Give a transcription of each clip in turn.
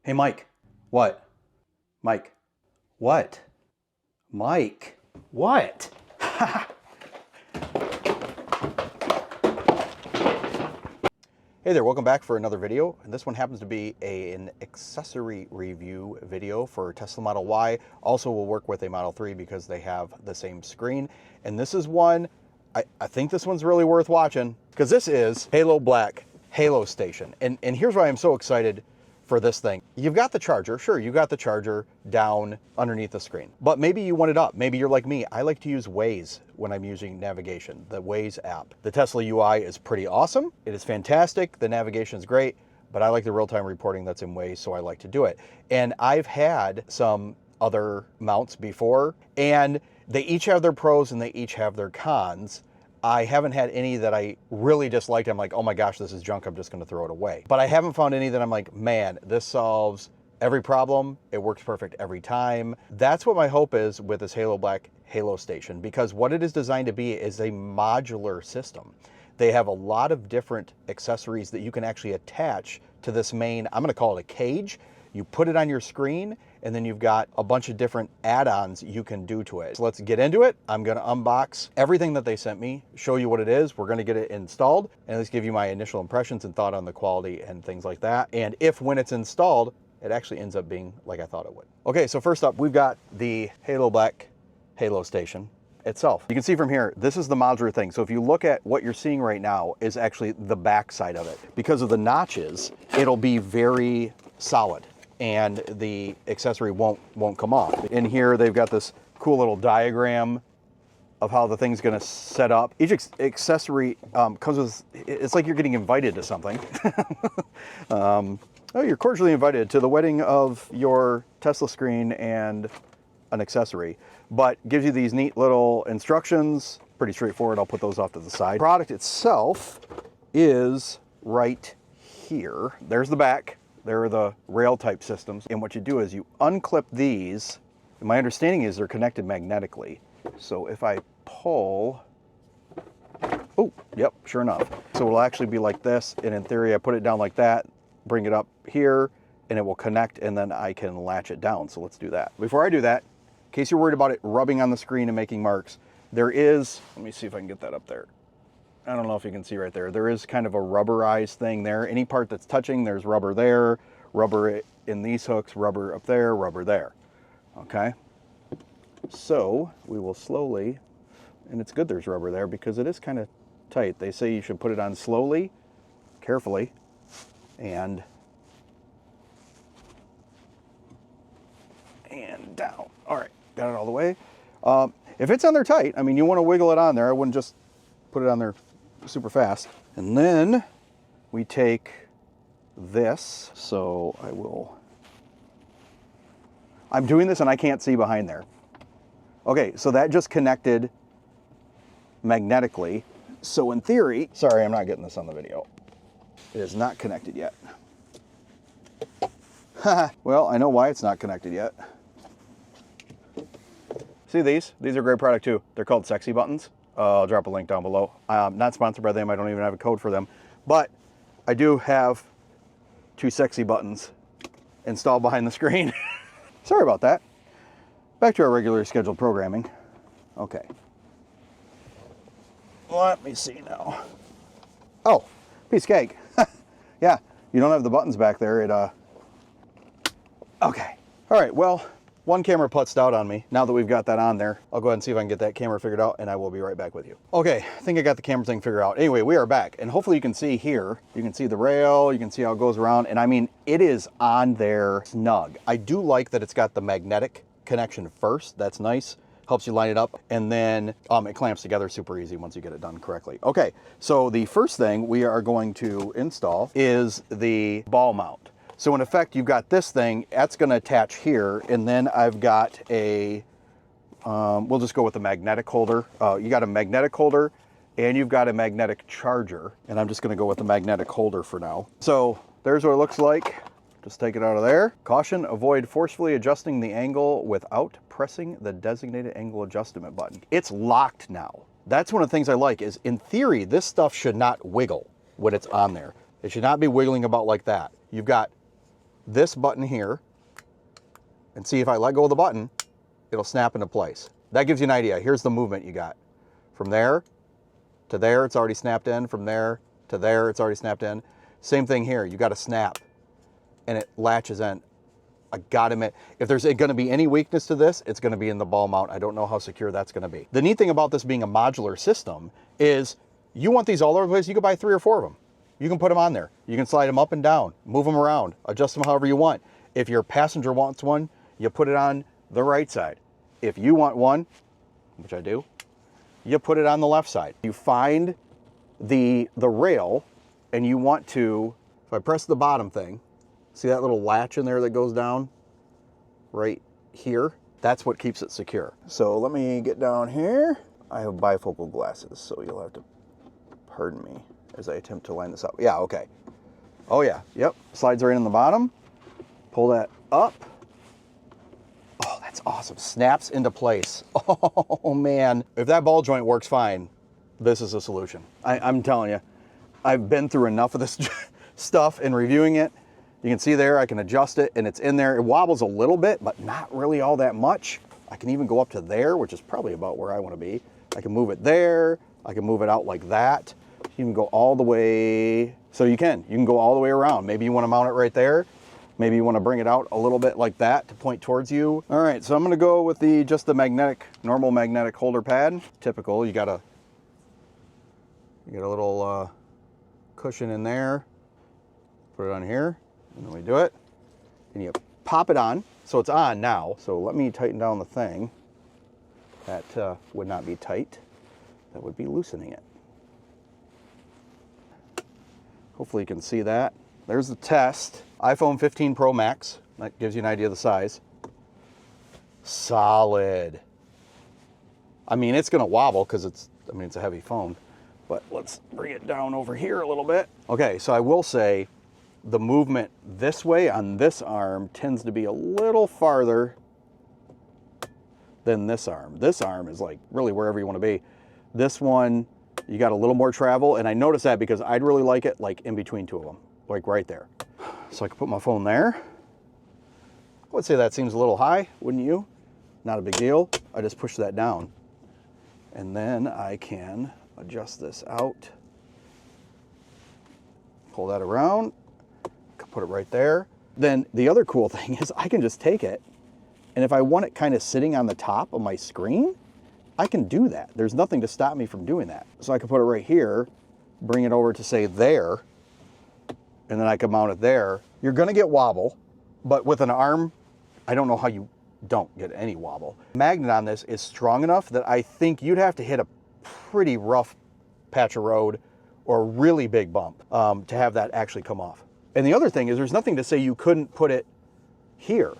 Hey, Mike. What? Mike. What? Mike. What? Hey there, welcome back for another video. And this one happens to be an accessory review video for Tesla Model Y. Also will work with a Model 3 because they have the same screen. And this is one, I think this one's really worth watching because this is Halo Black Halo Station. And here's why I'm so excited for this thing. You've got the charger, sure, you got the charger down underneath the screen, but maybe you want it up. Maybe you're like me. I like to use Waze when I'm using navigation, the Waze app. The Tesla UI is pretty awesome. It is fantastic. The navigation is great, but I like the real-time reporting that's in Waze, so I like to do it. And I've had some other mounts before, and they each have their pros and they each have their cons. I haven't had any that I really disliked. I'm like, oh my gosh, this is junk. I'm just going to throw it away. But I haven't found any that I'm like, man, this solves every problem. It works perfect every time. That's what my hope is with this Halo Black Halo Station, because what it is designed to be is a modular system. They have a lot of different accessories that you can actually attach to this main, I'm going to call it a cage. You put it on your screen, and then you've got a bunch of different add-ons you can do to it. So let's get into it. I'm gonna unbox everything that they sent me, show you what it is. We're gonna get it installed, and let's give you my initial impressions and thought on the quality and things like that. And if when it's installed, it actually ends up being like I thought it would. Okay, so first up, we've got the Halo Black Halo Station itself. You can see from here, this is the modular thing. So if you look at what you're seeing right now is actually the back side of it. Because of the notches, it'll be very solid, and the accessory won't come off. In here, they've got this cool little diagram of how the thing's gonna set up. Each accessory comes with, it's like you're getting invited to something. Oh, you're cordially invited to the wedding of your Tesla screen and an accessory, but gives you these neat little instructions. Pretty straightforward. I'll put those off to the side. The product itself is right here. There's the back. There are the rail type systems. And what you do is you unclip these. And my understanding is they're connected magnetically. So if I pull, oh, yep, sure enough. So it'll actually be like this. And in theory, I put it down like that, bring it up here, and it will connect, and then I can latch it down. So let's do that. Before I do that, in case you're worried about it rubbing on the screen and making marks, there is, let me see if I can get that up there. I don't know if you can see right there. There is kind of a rubberized thing there. Any part that's touching, there's rubber there, rubber in these hooks, rubber up there, rubber there. Okay. So we will slowly, and it's good there's rubber there because it is kind of tight. They say you should put it on slowly, carefully, and down. All right, got it all the way. If it's on there tight, I mean, you want to wiggle it on there. I wouldn't just put it on there super fast. And then we take this. So I'm doing this and I can't see behind there. Okay, so that just connected magnetically. So in theory, sorry, I'm not getting this on the video. It is not connected yet. Well, I know why it's not connected yet. See these? These are a great product too. They're called Sexy Buttons. I'll drop a link down below. Not sponsored by them. I don't even have a code for them. But I do have 2 sexy buttons installed behind the screen. Sorry about that. Back to our regularly scheduled programming. Okay. Let me see now. Oh, piece of cake. Yeah, you don't have the buttons back there. Okay. All right, well, one camera putzed out on me. Now that we've got that on there, I'll go ahead and see if I can get that camera figured out, and I will be right back with you. Okay, I think I got the camera thing figured out. Anyway, we are back, and hopefully you can see here, you can see the rail, you can see how it goes around, and I mean, it is on there snug. I do like that it's got the magnetic connection first. That's nice. Helps you line it up, and then it clamps together super easy once you get it done correctly. Okay, so the first thing we are going to install is the ball mount. So in effect, you've got this thing, that's gonna attach here, and then I've got a, we'll just go with the magnetic holder. You got a magnetic holder, and you've got a magnetic charger, and I'm just gonna go with the magnetic holder for now. So there's what it looks like. Just take it out of there. Caution, avoid forcefully adjusting the angle without pressing the designated angle adjustment button. It's locked now. That's one of the things I like is, in theory, this stuff should not wiggle when it's on there. It should not be wiggling about like that. You've got this button here, and see if I let go of the button, it'll snap into place. That gives you an idea. Here's the movement you got. From there to there, it's already snapped in. From there to there, it's already snapped in. Same thing here. You got to snap, and it latches in. I gotta admit, if there's going to be any weakness to this, it's going to be in the ball mount. I don't know how secure that's going to be. The neat thing about this being a modular system is you want these all over the place, you can buy 3 or 4 of them. You can put them on there. You can slide them up and down, move them around, adjust them however you want. If your passenger wants one, you put it on the right side. If you want one, which I do, you put it on the left side. You find the rail, and you want to, if I press the bottom thing, see that little latch in there that goes down right here? That's what keeps it secure. So let me get down here. I have bifocal glasses, so you'll have to pardon me as I attempt to line this up. Yeah, okay. Oh yeah, yep. Slides right in the bottom. Pull that up. Oh, that's awesome. Snaps into place. Oh man. If that ball joint works fine, this is a solution. I'm telling you, I've been through enough of this stuff and reviewing it. You can see there, I can adjust it and it's in there. It wobbles a little bit, but not really all that much. I can even go up to there, which is probably about where I want to be. I can move it there. I can move it out like that. You can go all the way. So you can go all the way around. Maybe you want to mount it right there. Maybe you want to bring it out a little bit like that to point towards you. All right, so I'm going to go with just the normal magnetic holder pad. Typical, you got a little cushion in there. Put it on here. And then we do it, and you pop it on. So it's on now. So let me tighten down the thing. That would not be tight. That would be loosening it. Hopefully you can see that. There's the test. iPhone 15 Pro Max. That gives you an idea of the size. Solid. I mean, it's gonna wobble because it's a heavy phone. But let's bring it down over here a little bit. Okay, so I will say, the movement this way on this arm tends to be a little farther than this arm. This arm is like really wherever you want to be. This one, you got a little more travel, and I noticed that because I'd really like it like in between 2 of them, like right there. So I can put my phone there. I would say that seems a little high, wouldn't you? Not a big deal. I just push that down, and then I can adjust this out. Pull that around. Put it right there. Then the other cool thing is I can just take it, and if I want it kind of sitting on the top of my screen, I can do that. There's nothing to stop me from doing that. So I can put it right here, bring it over to say there, and then I can mount it there. You're gonna get wobble, but with an arm, I don't know how you don't get any wobble. The magnet on this is strong enough that I think you'd have to hit a pretty rough patch of road or a really big bump to have that actually come off. And the other thing is there's nothing to say you couldn't put it here.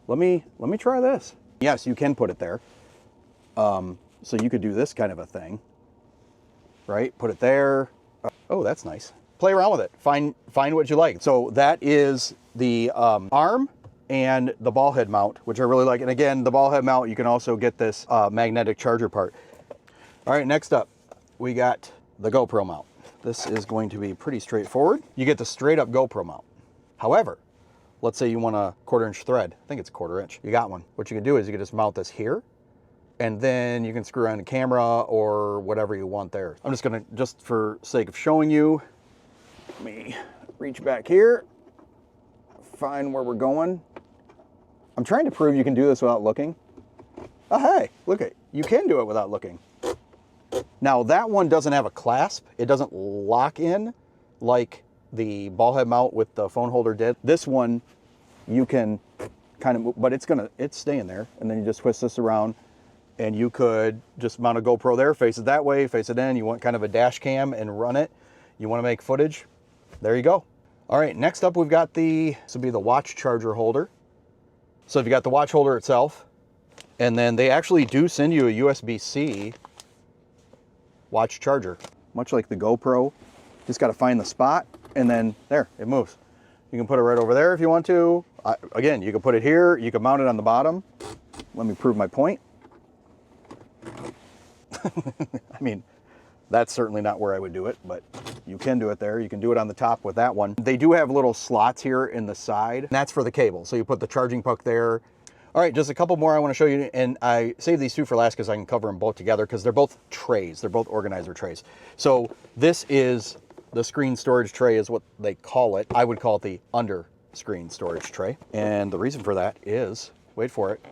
Let me try this. Yes, you can put it there. So you could do this kind of a thing, right? Put it there. Oh, that's nice. Play around with it. Find what you like. So that is the arm and the ball head mount, which I really like. And again, the ball head mount, you can also get this magnetic charger part. All right, next up, we got the GoPro mount. This is going to be pretty straightforward. You get the straight up GoPro mount. However, let's say you want a 1/4 inch thread. I think it's 1/4 inch. You got one. What you can do is you can just mount this here, and then you can screw on a camera or whatever you want there. I'm just gonna, just for sake of showing you, let me reach back here, find where we're going. I'm trying to prove you can do this without looking. Oh, hey, look at, you can do it without looking. Now that one doesn't have a clasp. It doesn't lock in like the ball head mount with the phone holder did. This one, you can kind of move, but it's staying there. And then you just twist this around, and you could just mount a GoPro there, face it that way, face it in. You want kind of a dash cam and run it. You want to make footage, there you go. All right, next up we've got this will be the watch charger holder. So if you got the watch holder itself, and then they actually do send you a USB-C watch charger, much like the GoPro. Just got to find the spot, and then there, it moves. You can put it right over there if you want to. Again, you can put it here, you can mount it on the bottom. Let me prove my point. I mean, That's certainly not where I would do it, but you can do it there. You can do it on the top with that one. They do have little slots here in the side, and that's for the cable. So you put the charging puck there. All right, just a couple more I want to show you, and I saved these two for last because I can cover them both together because they're both trays. They're both organizer trays. So this is the screen storage tray is what they call it. I would call it the under screen storage tray. And the reason for that is, wait for it,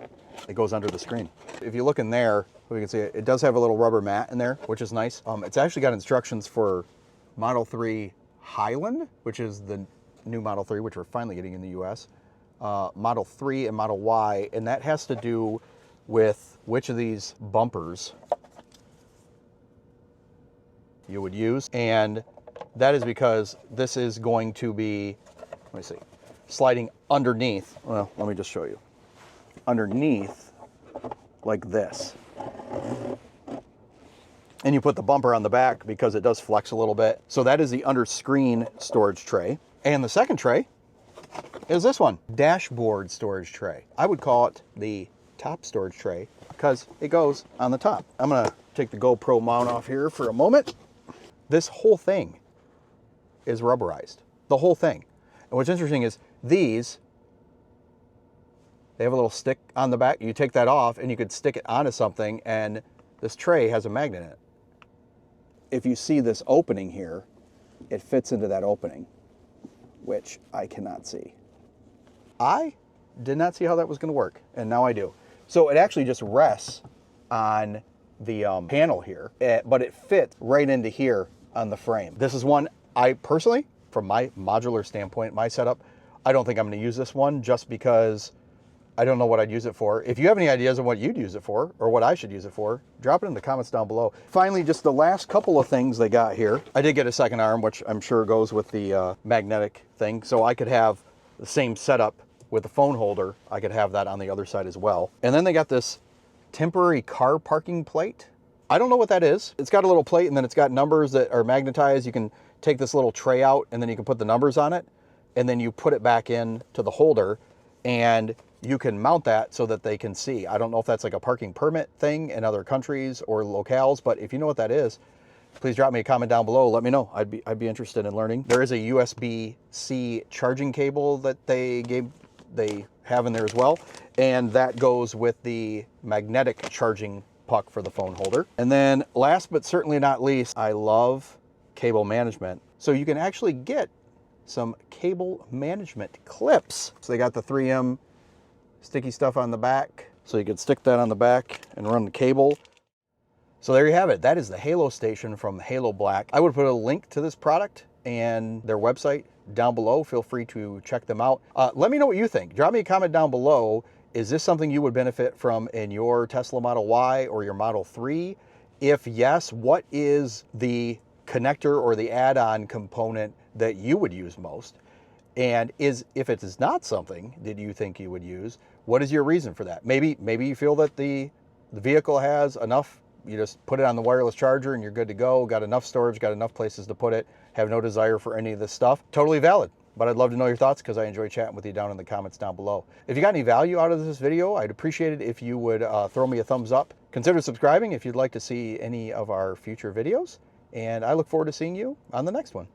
it goes under the screen. If you look in there, we can see it does have a little rubber mat in there, which is nice. It's actually got instructions for Model 3 Highland, which is the new Model 3, which we're finally getting in the US. Model 3 and Model Y, and that has to do with which of these bumpers you would use. And that is because this is going to be, let me see, sliding underneath. Well, let me just show you. Underneath, like this. And you put the bumper on the back because it does flex a little bit. So that is the under screen storage tray. And the second tray is this one, dashboard storage tray. I would call it the top storage tray because it goes on the top. I'm gonna take the GoPro mount off here for a moment. This whole thing is rubberized, the whole thing. And what's interesting is these, they have a little stick on the back. You take that off and you could stick it onto something, and this tray has a magnet in it. If you see this opening here, it fits into that opening, which I cannot see. I did not see how that was going to work, and now I do. So it actually just rests on the panel here, but it fits right into here on the frame. This is one I personally, from my modular standpoint, my setup, I don't think I'm going to use this one just because I don't know what I'd use it for. If you have any ideas on what you'd use it for or what I should use it for, drop it in the comments down below. Finally, just the last couple of things they got here. I did get a second arm, which I'm sure goes with the magnetic thing, so I could have the same setup with the phone holder. I could have that on the other side as well. And then they got this temporary car parking plate. I don't know what that is. It's got a little plate and then it's got numbers that are magnetized. You can take this little tray out and then you can put the numbers on it, and then you put it back in to the holder and you can mount that so that they can see. I don't know if that's like a parking permit thing in other countries or locales, but if you know what that is, please drop me a comment down below. Let me know. I'd be interested in learning. There is a USB-C charging cable that they have in there as well, and that goes with the magnetic charging puck for the phone holder. And then last but certainly not least, I love cable management. So you can actually get some cable management clips. So they got the 3M sticky stuff on the back, so you could stick that on the back and run the cable. So there you have it. That is the Halo Station from Halo Black. I would put a link to this product and their website down below. Feel free to check them out. Let me know what you think. Drop me a comment down below. Is this something you would benefit from in your Tesla Model Y or your Model 3? If yes, what is the connector or the add-on component that you would use most? And if it is not something that you think you would use, what is your reason for that? Maybe you feel that the vehicle has enough, you just put it on the wireless charger and you're good to go, got enough storage, got enough places to put it, have no desire for any of this stuff. Totally valid. But I'd love to know your thoughts because I enjoy chatting with you down in the comments down below. If you got any value out of this video, I'd appreciate it if you would throw me a thumbs up. Consider subscribing if you'd like to see any of our future videos. And I look forward to seeing you on the next one.